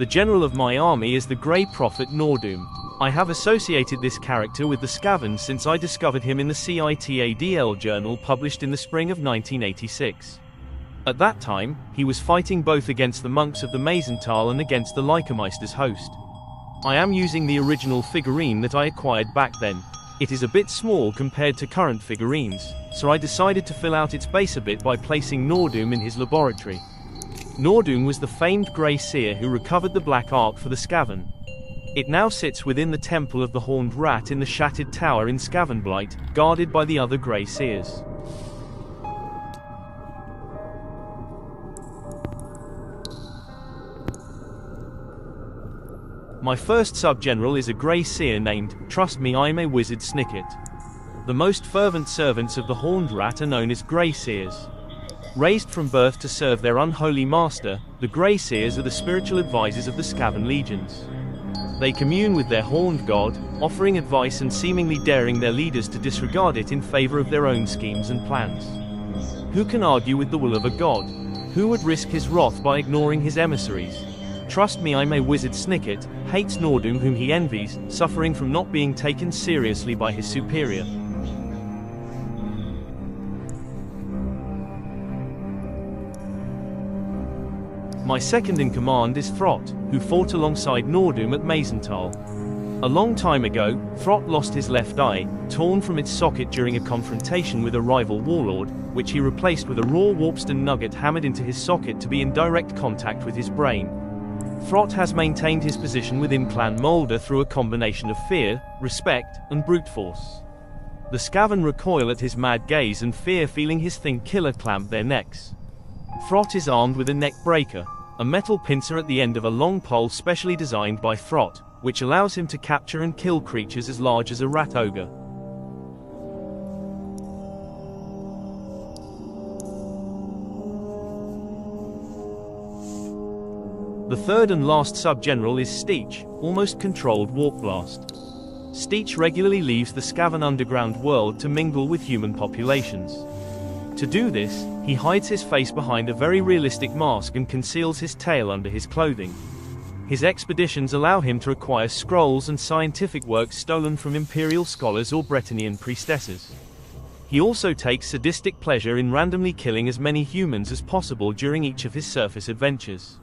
The general of my army is the Grey Prophet Nordum. I have associated this character with the Skaven since I discovered him in the Citadl journal published in the spring of 1986. At that time, he was fighting both against the monks of the Maisental and against the Lycomeister's host. I am using the original figurine that I acquired back then. It is a bit small compared to current figurines, so I decided to fill out its base a bit by placing Nordum in his laboratory. Nordum was the famed Grey Seer who recovered the Black Ark for the Skaven. It now sits within the Temple of the Horned Rat in the Shattered Tower in Skavenblight, guarded by the other Grey Seers. My first sub-general is a Grey Seer named, trust me I'm a wizard Snicket. The most fervent servants of the Horned Rat are known as Grey Seers. Raised from birth to serve their unholy master, the Grey Seers are the spiritual advisors of the Skaven legions. They commune with their horned god, offering advice and seemingly daring their leaders to disregard it in favor of their own schemes and plans. Who can argue with the will of a god? Who would risk his wrath by ignoring his emissaries? Trust me I'm a wizard Snicket, hates Nordum whom he envies, suffering from not being taken seriously by his superior. My second in command is Throt, who fought alongside Nordum at Maisental. A long time ago, Throt lost his left eye, torn from its socket during a confrontation with a rival warlord, which he replaced with a raw warpstone nugget hammered into his socket to be in direct contact with his brain. Throt has maintained his position within Clan Moulder through a combination of fear, respect, and brute force. The Skaven recoil at his mad gaze and fear feeling his thing killer clamp their necks. Throt is armed with a neck breaker, a metal pincer at the end of a long pole specially designed by Throt, which allows him to capture and kill creatures as large as a rat ogre. The third and last sub-general is Steech, almost controlled warp blast. Steech regularly leaves the Skaven underground world to mingle with human populations. To do this, he hides his face behind a very realistic mask and conceals his tail under his clothing. His expeditions allow him to acquire scrolls and scientific works stolen from imperial scholars or Bretonnian priestesses. He also takes sadistic pleasure in randomly killing as many humans as possible during each of his surface adventures.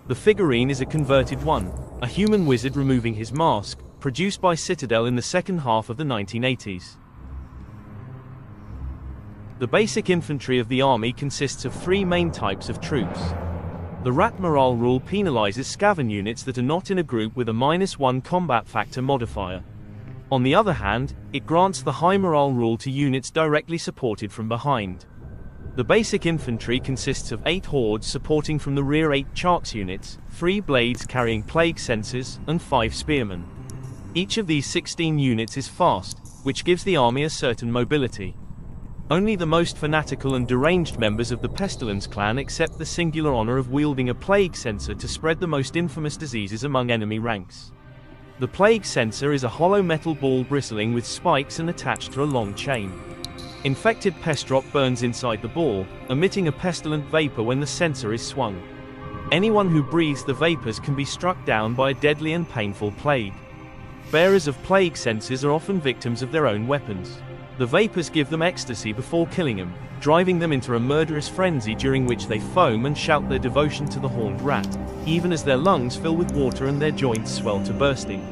The figurine is a converted one, a human wizard removing his mask, produced by Citadel in the second half of the 1980s. The basic infantry of the army consists of three main types of troops. The Rat Morale rule penalizes Skaven units that are not in a group with a -1 combat factor modifier. On the other hand, it grants the High Morale rule to units directly supported from behind. The basic infantry consists of 8 hordes supporting from the rear 8 Charks units, 3 blades carrying plague sensors, and 5 spearmen. Each of these 16 units is fast, which gives the army a certain mobility. Only the most fanatical and deranged members of the Pestilence clan accept the singular honor of wielding a plague sensor to spread the most infamous diseases among enemy ranks. The plague sensor is a hollow metal ball bristling with spikes and attached to a long chain. Infected pest drop burns inside the ball, emitting a pestilent vapor when the sensor is swung. Anyone who breathes the vapors can be struck down by a deadly and painful plague. Bearers of plague sensors are often victims of their own weapons. The vapors give them ecstasy before killing them, driving them into a murderous frenzy during which they foam and shout their devotion to the Horned Rat, even as their lungs fill with water and their joints swell to bursting.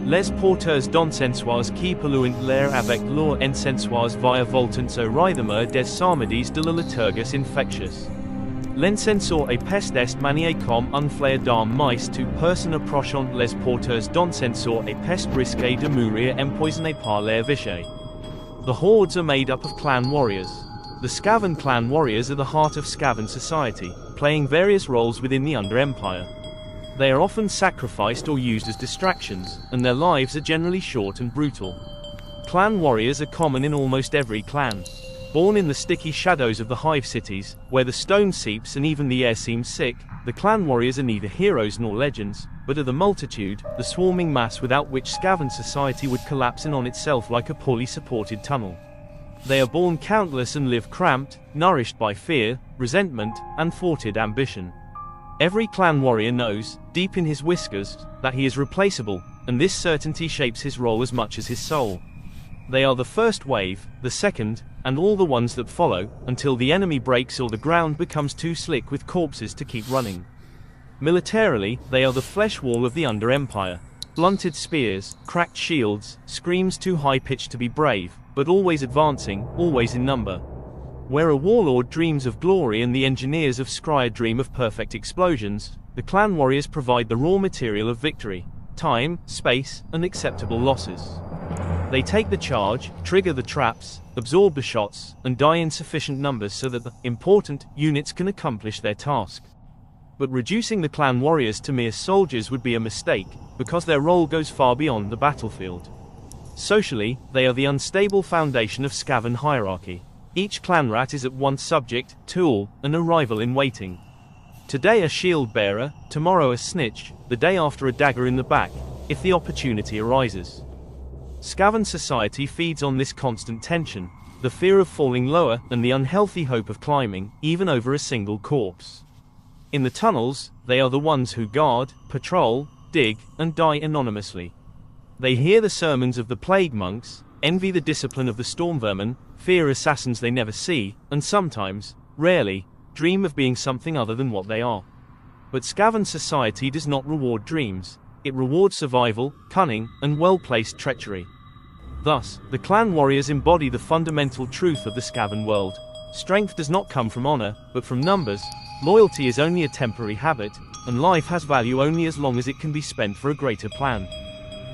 Les porteurs d'encensoirs qui polluent l'air avec leur encensoirs via voltants au rythme des psalmodies de la liturgus infectious. L'encensor et peste est manié comme un flair d'armes mice to personnes approchant les porteurs d'encensor et peste risquée de mourir empoisonnée par l'air vicieux. The hordes are made up of clan warriors. The Skaven clan warriors are the heart of Skaven society, playing various roles within the Under-Empire. They are often sacrificed or used as distractions, and their lives are generally short and brutal. Clan warriors are common in almost every clan. Born in the sticky shadows of the hive cities, where the stone seeps and even the air seems sick, the clan warriors are neither heroes nor legends, but are the multitude, the swarming mass without which Skaven society would collapse in on itself like a poorly supported tunnel. They are born countless and live cramped, nourished by fear, resentment, and thwarted ambition. Every clan warrior knows, deep in his whiskers, that he is replaceable, and this certainty shapes his role as much as his soul. They are the first wave, the second, and all the ones that follow, until the enemy breaks or the ground becomes too slick with corpses to keep running. Militarily, they are the flesh wall of the Under-Empire. Blunted spears, cracked shields, screams too high-pitched to be brave, but always advancing, always in number. Where a warlord dreams of glory and the engineers of Scryer dream of perfect explosions, the clan warriors provide the raw material of victory: time, space, and acceptable losses. They take the charge, trigger the traps, absorb the shots, and die in sufficient numbers so that the important units can accomplish their task. But reducing the clan warriors to mere soldiers would be a mistake, because their role goes far beyond the battlefield. Socially, they are the unstable foundation of Skaven hierarchy. Each clan rat is at once subject, tool, and a rival in waiting. Today a shield bearer, tomorrow a snitch, the day after a dagger in the back, if the opportunity arises. Skaven society feeds on this constant tension, the fear of falling lower, and the unhealthy hope of climbing, even over a single corpse. In the tunnels, they are the ones who guard, patrol, dig, and die anonymously. They hear the sermons of the plague monks, envy the discipline of the stormvermin, fear assassins they never see, and sometimes, rarely, dream of being something other than what they are. But Skaven society does not reward dreams, it rewards survival, cunning, and well-placed treachery. Thus, the clan warriors embody the fundamental truth of the Skaven world. Strength does not come from honor, but from numbers. Loyalty is only a temporary habit, and life has value only as long as it can be spent for a greater plan.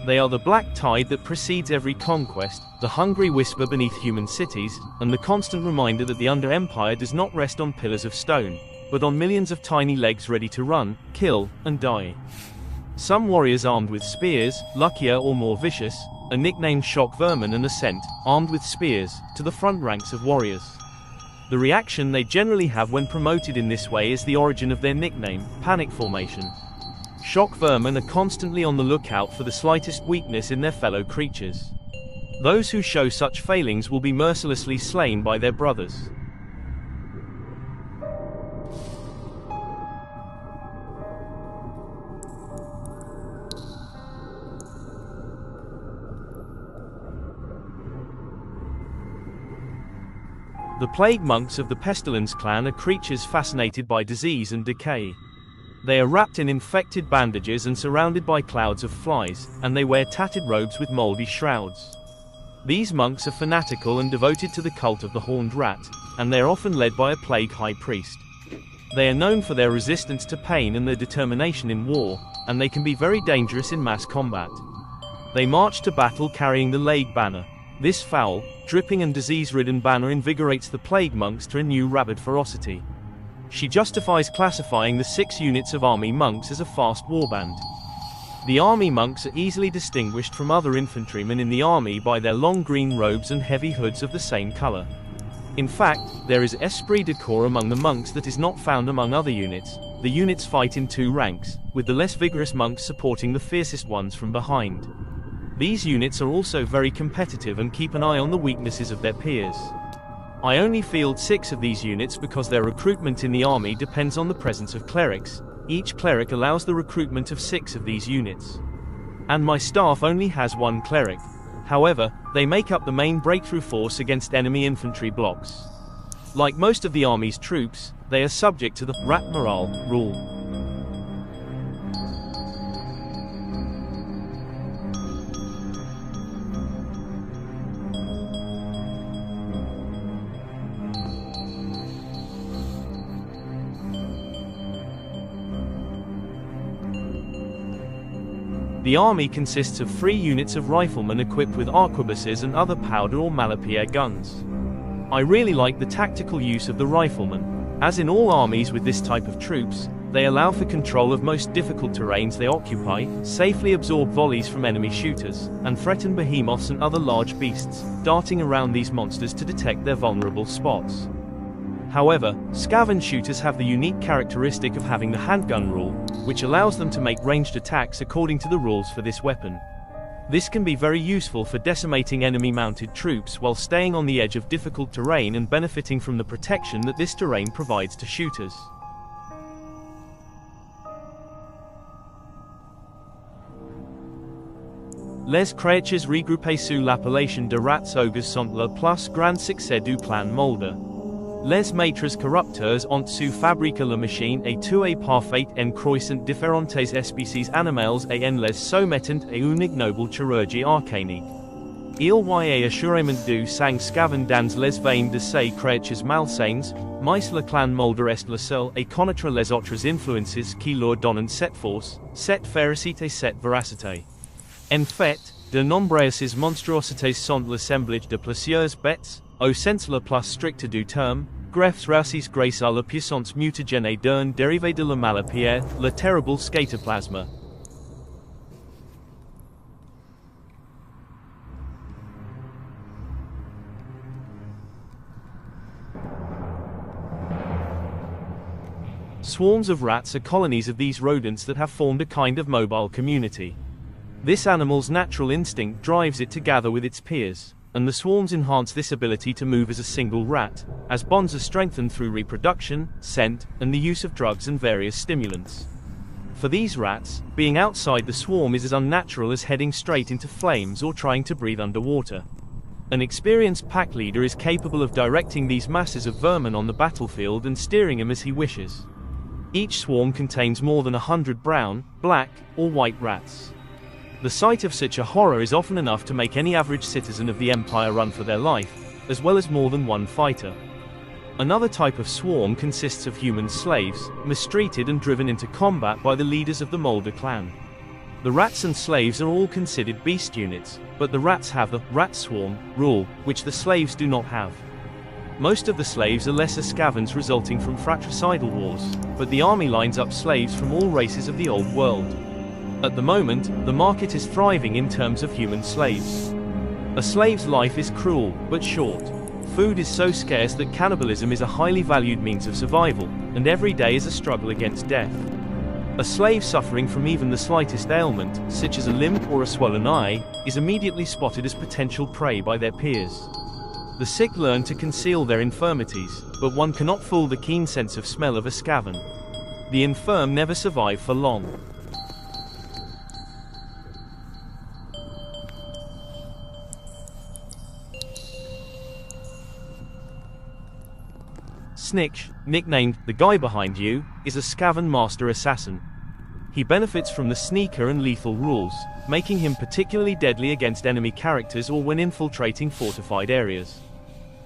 They are the black tide that precedes every conquest, the hungry whisper beneath human cities, and the constant reminder that the Under-Empire does not rest on pillars of stone, but on millions of tiny legs ready to run, kill, and die. Some warriors armed with spears, luckier or more vicious, are nicknamed shock vermin and are sent, armed with spears, to the front ranks of warriors. The reaction they generally have when promoted in this way is the origin of their nickname, panic formation. Shock vermin are constantly on the lookout for the slightest weakness in their fellow creatures. Those who show such failings will be mercilessly slain by their brothers. The plague monks of the Pestilence clan are creatures fascinated by disease and decay. They are wrapped in infected bandages and surrounded by clouds of flies, and they wear tattered robes with moldy shrouds. These monks are fanatical and devoted to the cult of the horned rat, and they are often led by a plague high priest. They are known for their resistance to pain and their determination in war, and they can be very dangerous in mass combat. They march to battle carrying the Plague Banner. This foul, dripping and disease-ridden banner invigorates the plague monks to a new rabid ferocity. She justifies classifying the 6 units of army monks as a fast warband. The army monks are easily distinguished from other infantrymen in the army by their long green robes and heavy hoods of the same color. In fact, there is esprit de corps among the monks that is not found among other units. The units fight in 2 ranks, with the less vigorous monks supporting the fiercest ones from behind. These units are also very competitive and keep an eye on the weaknesses of their peers. I only field 6 of these units because their recruitment in the army depends on the presence of clerics. Each cleric allows the recruitment of 6 of these units. And my staff only has 1 cleric. However, they make up the main breakthrough force against enemy infantry blocks. Like most of the army's troops, they are subject to the rat morale rule. The army consists of 3 units of riflemen equipped with arquebuses and other powder or malapierre guns. I really like the tactical use of the riflemen. As in all armies with this type of troops, they allow for control of most difficult terrains they occupy, safely absorb volleys from enemy shooters, and threaten behemoths and other large beasts, darting around these monsters to detect their vulnerable spots. However, Skaven shooters have the unique characteristic of having the handgun rule, which allows them to make ranged attacks according to the rules for this weapon. This can be very useful for decimating enemy-mounted troops while staying on the edge of difficult terrain and benefiting from the protection that this terrain provides to shooters. Les créatures regroupées sous l'appellation de rats ogres sont le plus grand succès du clan Molder. Les maîtres corrupteurs ont su fabriquer la machine et tuer parfait en croissant différentes espèces animales et en les soumettant à une ignoble chirurgie arcanique. Il y a assurément du sang Skaven dans les veines de ces créatures malsaines, mais le clan Molder est le seul à connaître les autres influences qui leur donnent cette force, cette férocité et cette véracité. En fait, de nombreuses monstruosités sont l'assemblage de plusieurs bêtes, au sens le plus strict du terme, greffes races grâce à la puissance mutagène d'un dérivé de la malapierre, le terrible scatoplasma. Swarms of rats are colonies of these rodents that have formed a kind of mobile community. This animal's natural instinct drives it to gather with its peers, and the swarms enhance this ability to move as a single rat, as bonds are strengthened through reproduction, scent, and the use of drugs and various stimulants. For these rats, being outside the swarm is as unnatural as heading straight into flames or trying to breathe underwater. An experienced pack leader is capable of directing these masses of vermin on the battlefield and steering them as he wishes. Each swarm contains more than 100 brown, black, or white rats. The sight of such a horror is often enough to make any average citizen of the Empire run for their life, as well as more than one fighter. Another type of swarm consists of human slaves, mistreated and driven into combat by the leaders of the Molder clan. The rats and slaves are all considered beast units, but the rats have the rat swarm rule, which the slaves do not have. Most of the slaves are lesser scavens resulting from fratricidal wars, but the army lines up slaves from all races of the old world. At the moment, the market is thriving in terms of human slaves. A slave's life is cruel, but short. Food is so scarce that cannibalism is a highly valued means of survival, and every day is a struggle against death. A slave suffering from even the slightest ailment, such as a limp or a swollen eye, is immediately spotted as potential prey by their peers. The sick learn to conceal their infirmities, but one cannot fool the keen sense of smell of a Skaven. The infirm never survive for long. Snitch, nicknamed the guy behind you, is a Skaven master assassin. He benefits from the sneaker and lethal rules, making him particularly deadly against enemy characters or when infiltrating fortified areas.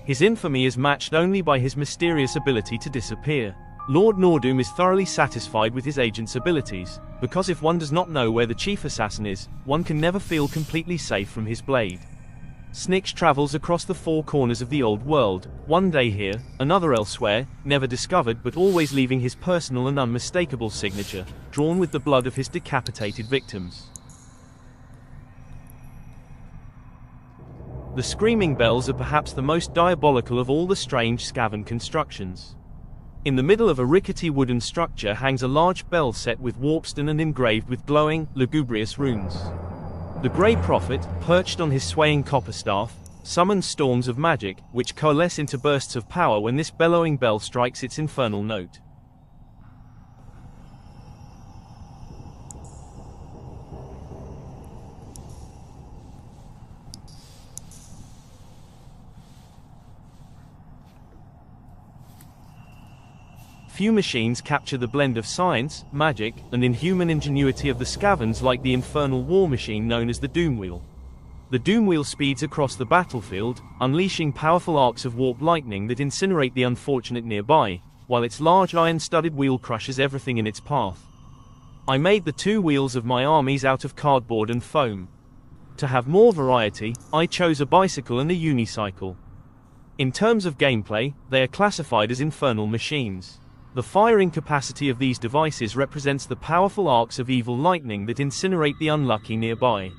His infamy is matched only by his mysterious ability to disappear. Lord Nordum is thoroughly satisfied with his agent's abilities, because if one does not know where the chief assassin is, one can never feel completely safe from his blade. Snitch travels across the four corners of the old world, one day here, another elsewhere, never discovered but always leaving his personal and unmistakable signature, drawn with the blood of his decapitated victims. The screaming bells are perhaps the most diabolical of all the strange Skaven constructions. In the middle of a rickety wooden structure hangs a large bell set with warpstone and engraved with glowing, lugubrious runes. The Grey Prophet, perched on his swaying copper staff, summons storms of magic, which coalesce into bursts of power when this bellowing bell strikes its infernal note. Few machines capture the blend of science, magic, and inhuman ingenuity of the Skavens like the infernal war machine known as the Doomwheel. The Doomwheel speeds across the battlefield, unleashing powerful arcs of warp lightning that incinerate the unfortunate nearby, while its large iron-studded wheel crushes everything in its path. I made the two wheels of my armies out of cardboard and foam. To have more variety, I chose a bicycle and a unicycle. In terms of gameplay, they are classified as infernal machines. The firing capacity of these devices represents the powerful arcs of evil lightning that incinerate the unlucky nearby.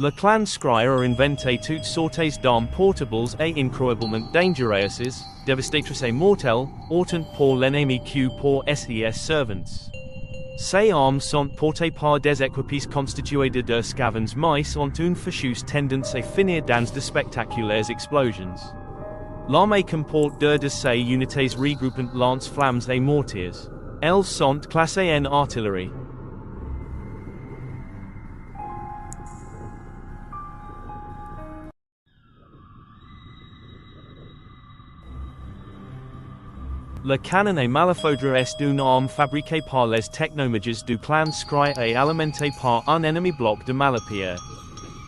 Le clan scryer invente toutes sortes d'armes portables et incroyablement dangereuses, devastatrices et mortelles, autant pour l'ennemi que pour ses servants. Ces armes sont portées par des équipiers constitués de deux Skavens mais ont une fâcheuse tendance à finir dans de spectaculaires explosions. L'armée comporte deux de ces unités regroupant lance-flammes et mortiers. Elles sont classées en artillerie. Le canon et malafaudre est une arme fabriquée par les technomages du clan Scry et alimentée par un ennemi bloc de malapierre.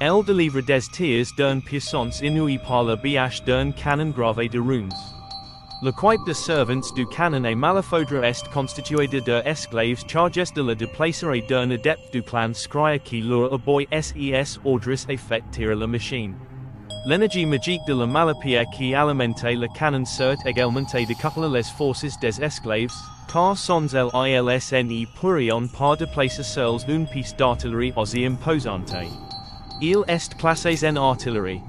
Elle délivre des tirs d'une puissance inouïe par le biais d'un canon gravé de runes. Le quip de servants du canon et malafaudre est constitué de deux esclaves chargés de la déplacer et d'un adepte du clan Scry qui leur aboie ses ordres et fait tirer la machine. L'énergie magique de la malapierre qui alimente le canon sert également de coupler les forces des esclaves, car sans elles ils ne pourrions pas déplacer seuls une pièce d'artillerie aussi imposante. Il est classé en artillerie.